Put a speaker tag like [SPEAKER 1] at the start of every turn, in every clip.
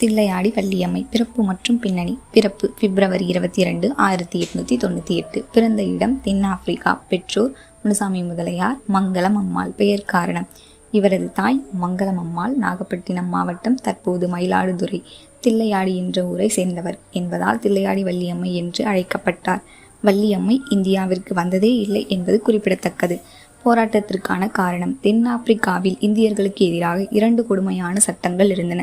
[SPEAKER 1] தில்லையாடி வள்ளியம்மை பிறப்பு மற்றும் பின்னணி. பிறப்பு பிப்ரவரி 22, 1898. பிறந்த இடம் தென்னாப்பிரிக்கா. பெற்றோர் முனுசாமி முதலியார், மங்களம் அம்மாள். பெயர் காரணம். இவரது தாய் மங்களம் அம்மாள் நாகப்பட்டினம் மாவட்டம், தற்போது மயிலாடுதுறை, தில்லையாடி என்ற ஊரை சேர்ந்தவர் என்பதால் தில்லையாடி வள்ளியம்மை என்று அழைக்கப்பட்டார். வள்ளியம்மை இந்தியாவிற்கு வந்ததே இல்லை என்பது குறிப்பிடத்தக்கது. போராட்டத்திற்கான காரணம்: தென்னாப்பிரிக்காவில் இந்தியர்களுக்கு எதிராக 2 கொடுமையான சட்டங்கள் இருந்தன.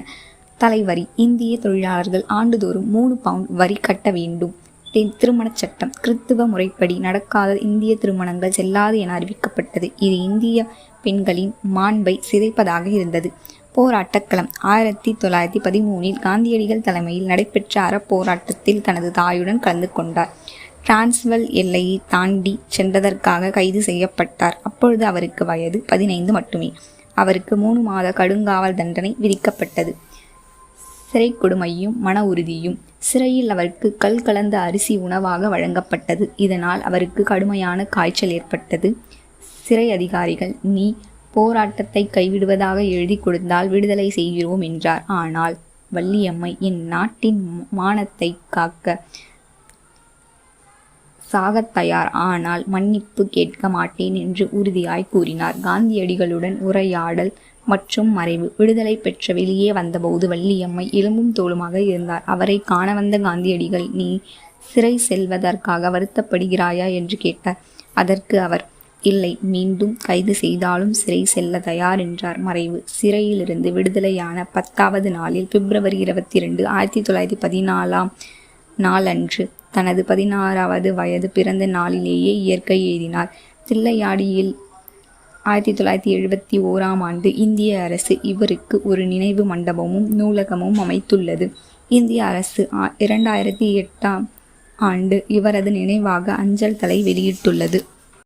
[SPEAKER 1] தலைவரி: இந்திய தொழிலாளர்கள் ஆண்டுதோறும் 3 பவுண்ட் வரி கட்ட வேண்டும். திருமணச் சட்டம்: கிறித்துவ முறைப்படி நடக்காத இந்திய திருமணங்கள் செல்லாது என அறிவிக்கப்பட்டது. இது இந்திய பெண்களின் மாண்பை சிதைப்பதாக இருந்தது. போராட்டக்களம்: 1913 காந்தியடிகள் தலைமையில் நடைபெற்ற அறப்போராட்டத்தில் தனது தாயுடன் கலந்து கொண்டார். டிரான்ஸ்வல் எல்லையை தாண்டி சென்றதற்காக கைது செய்யப்பட்டார். அப்பொழுது அவருக்கு வயது 15 மட்டுமே. அவருக்கு 3 மாத கடுங்காவல் தண்டனை விதிக்கப்பட்டது. சிறை கொடுமையும் மன உறுதியும். சிறையில் அவருக்கு கல் கலந்த அரிசி உணவாக வழங்கப்பட்டது. இதனால் அவருக்கு கடுமையான காய்ச்சல் ஏற்பட்டது. சிறை அதிகாரிகள், நீ போராட்டத்தை கைவிடுவதாக எழுதி கொடுத்தால் விடுதலை செய்கிறோம் என்றார். ஆனால் வள்ளியம்மை, என் நாட்டின் மானத்தை காக்க சாகத் தயார், ஆனால் மன்னிப்பு கேட்க மாட்டேன் என்று உறுதியாய் கூறினார். காந்தியடிகளுடன் உரையாடல் மற்றும் மறைவு. விடுதலை பெற்ற வெளியே வந்தபோது வள்ளியம்மை எலும்பும் தோலுமாக இருந்தார். அவரை காண வந்த காந்தியடிகள், நீ சிறை செல்வதற்காக வருத்தப்படுகிறாயா என்று கேட்டார். அதற்கு அவர், இல்லை, மீண்டும் கைது செய்தாலும் சிறை செல்ல தயார் என்றார். மறைவு. சிறையிலிருந்து விடுதலையான 10வது நாளில் பிப்ரவரி 22, 1914 நாளன்று தனது 16வது வயது பிறந்த நாளிலேயே இயற்கை எழுதினார். தில்லையாடியில் 1971ஆம் ஆண்டு இந்திய அரசு இவருக்கு ஒரு நினைவு மண்டபமும் நூலகமும் அமைத்துள்ளது. இந்திய அரசு 2008ஆம் ஆண்டு இவரது நினைவாக அஞ்சல் தலை வெளியிட்டுள்ளது.